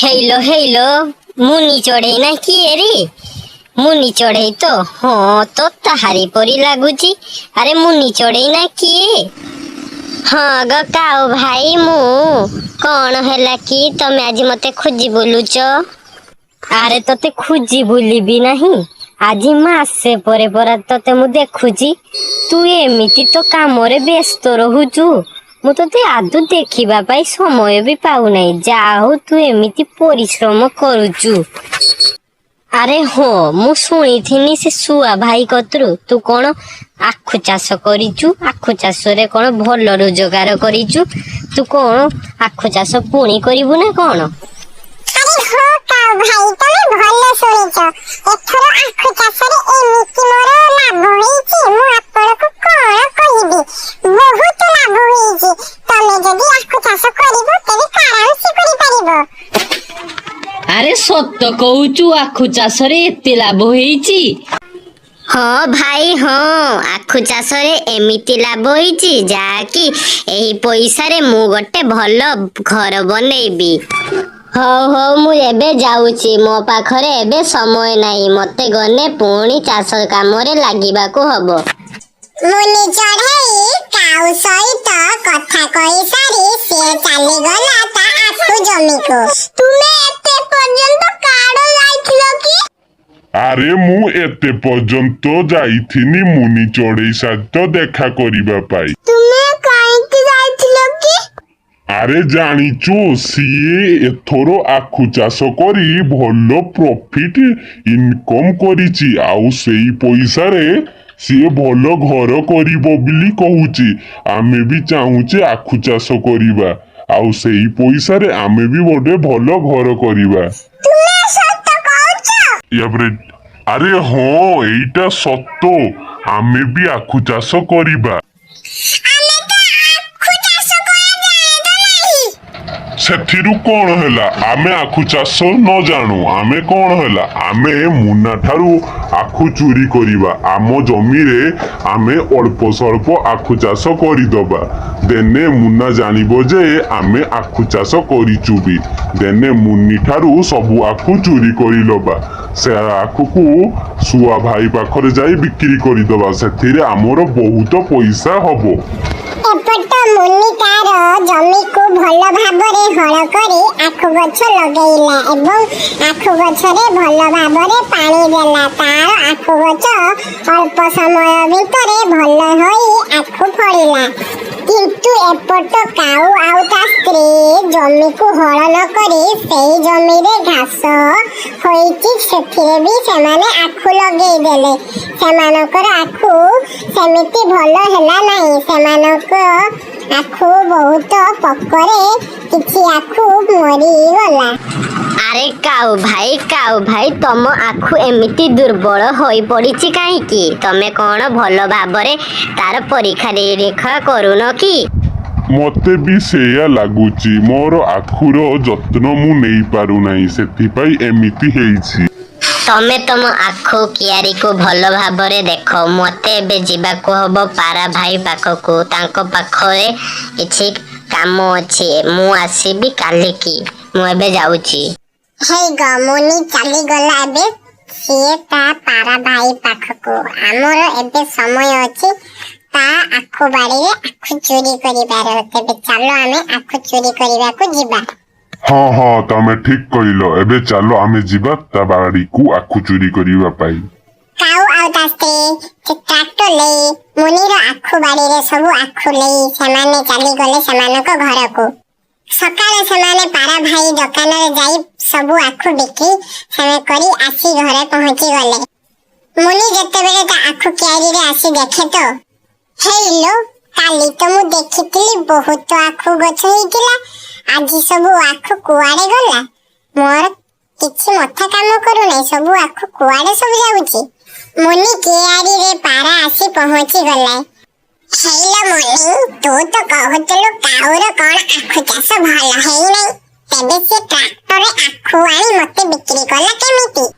Hello मुनि चढ़ई ना किए रे मुनि चढ़ई तो हाँ तो ताहारी परी लगुची। अरे मुनि चढ़ई ना किए हाँ ग काओ भाई मु कौन है कि तमे आज मते खोजी बोलुच। अरे तते खोजी बुलिबी नहीं आज मासे परे परा तते मु देखुची तू एमिति तो काम रे व्यस्त रहुचु मु तते आदु देखिबा पाई समय भी पाउ नहीं। जा हो तू एमिति परिश्रम करूचु। अरे हो मु शुणी से सुआ भाई कतरु तू कौन आखु चाष करिचु आखु चाष रे कौन भल रोजगार करिचु तू कौन आखु चाष पुणी करिवु ना कौन। अरे हो काऊ भाई तमे भल शुणिच एथरो आखु चाषरे एमिति मोर लाभ होईची मु आपनको कोन कहिबी बहुत लाभ होईची तमे जदी आखु चाष करिवो तेरे आराम से करि परिबो। अरे सत्य कहूचु आखु चाष रे एते लाभ होईची। हाँ भाई हाँ आखु चाष रे एमिति लाभ होईची जाकी एही पैसा रे मु गोटे भल घर बनेबी। हौ मु एबे जाउची मो पाखरे एबे समय नाही मते गने पुणी चाष काम रे लागिबाकू हबो। मुनि चढ़ई काऊ सहित कथा कहि सारी से चली गला ता आखु जमी को। तुमे एते पर्यंत काडो जाइथिलो कि? आरे मु एते पर्यंत जाइथिनी मुनि चढ़ई सहित देखा करिबा पाई। तुमे काईकी जाइथिलो कि? आरे जानिचु सीए एथरो आखु चाष करी भल प्रॉफिट इनकम करिची आउ सेई पैसा रे सीए भल घर करिबो बिली कहूची। आमे भी चाहूचे आखु चाष करिबा आउ सेई पैसा रे आमे भी गोटे भल घर करिबा। तुमे सत्य कहूच? याबरे अरे हाँ एइटा सत्य आमे भी आखु चाष करिबा। आमे तो आखु चाष करा जाए तो नहीं। सेथिरु कौन हैला आमे आखु चाष न जानू आमे कौन हैला आमे मुन्ना ठारू आखु चोरी करिबा आम जमी रे आमे अल्प स्वल्प आखु चाष करिदबा देने मुन्ना जानिबो जे आमे आखु चाष करिचु भी देने मुन्नी ठारू सबु आखु चोरी करिलबा से आखु को सुआ भाई पाखरे जाई बिक्री करिदबा सेथिरे आमर बहुत पैसा हबो। एपट मुनि तार जमी को भल भाबरे हळ करी आखु गछ लगेइला एवं आखु गछरे भल भाबरे पानी देला तार आखु गछ अल्प समय भितरे भल होई आखु फळिला। किंतु एपट काऊ आउ ता स्त्री जमी को हळ न करी सेई जमी रे घास होईची सेथिरे भी सेमाने आखु लगेइ देले सेमानकर आखु सेमिति भल हैला नाही सेमानक आखु बहुत पकरे किछि आखु मरी गला। अरे काऊ भाई तम आखु एमिति दुर्बल होई पड़िछि काहीकि तमे कौन भल भाबरे तार परीक्षा निरीक्षा करूनो कि? मते भी सेया लागुची मोर आखुर जत्न मु नेई पारु नाही सेथिपाई एमिति हेइछि। तमे तम आखु कियारी को भल भाबरे देख मते एबे जिबाको हबो पारा भाई पाखको तांको पाखरे किछि काम अछि मु आसीबी काली की मु एबे जाउची। हे गमुनी चली गला एबे सिए ता पारा भाई पाखको हमर एबे समय अछि ता आखु बाड़ी रे आखु चोरी करिबार तेबे चलो आमे आखु चोरी करिबा को जिबा। हाँ हाँ तमे ठीक कहिलो एबे चलो आमे जिबा ता बाड़ी को आखु चोरी करिबा पाई। काऊ आउ तास्ते ट्रैक्टर ले मुनिर आखु बाड़ी रे सब आखु ले सेमाने चली गले सेमानक घर को। सकाळे सेमाने पारा भाई दुकान रे जाई सब आखु बिक्री सेमे करी आसी घरे पहुंची गले। मुनि जतेबेले ता आखु क्यारी रे आसी देखे तो हेलो काली तो मु देखितली बहुत आखु गछ हेतिला आज सब आखु कुआडे गला मोर किछि मथा काम करू नै सब आखु कुआडे सब जाउची। मुनि क्यारी रे पारा आसी पहुंची गला। हेलो मुनि तू तो कहतलु काउर कोन आखु चाष भल हेइ नै तेबे से ट्रैक्टर रे आखु आनी मते बिक्री कला केमिति?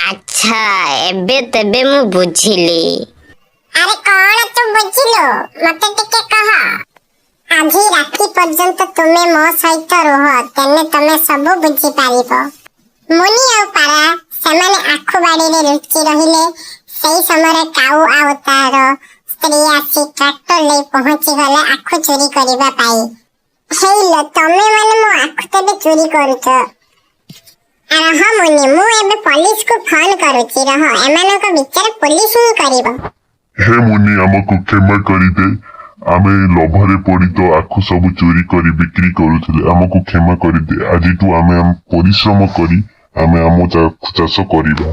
अच्छा एबे तेबे मु बुझिली। अरे कौन तू बुझिलो मते टिके कह? ଆଜି ରାତି ପର୍ଯ୍ୟନ୍ତ ତୁମେ ମୋ ସହିତ ରୁହ, ତେନେ ତମେ ସବୁ ବୁଝିପାରିବ। ମୁନି ଆଉ ପାରା ସେମାନେ ଆଖୁ ବାଡ଼ିରେ ଲୁଚି ରହିଲେ। ସେଇ ସମୟରେ କାଉ ଆଉ ତାର ସ୍ତ୍ରୀ ଆସି ଟ୍ରାକ୍ଟର ନେଇ ପହଞ୍ଚିଗଲେ ଆଖୁ ଚୋରି କରିବା ପାଇଁ। ହେଇଲୋ, ତମେ ମାନେ ମୋ ଆଖୁ ତେବେ ଚୋରି କରୁଛ? ରହ ମୁନି, ମୁଁ ଏବେ ପୋଲିସକୁ ଫୋନ କରୁଛି। ରହ, ଏମାନଙ୍କ ବିଚାର ପୋଲିସ ହିଁ କରିବ। ହେ ମୁନି, ଆମକୁ କ୍ଷମା କରିଦେ। ଆମେ ଲୋଭରେ ପଡି ତ ଆଖୁ ସବୁ ଚୋରି କରି ବିକ୍ରି କରୁଥିଲେ। ଆମକୁ କ୍ଷମା କରିଦେ। ଆଜିଠୁ ଆମେ ପରିଶ୍ରମ କରି ଆମେ ଆମ ଆଖୁ ଚାଷ କରିବା।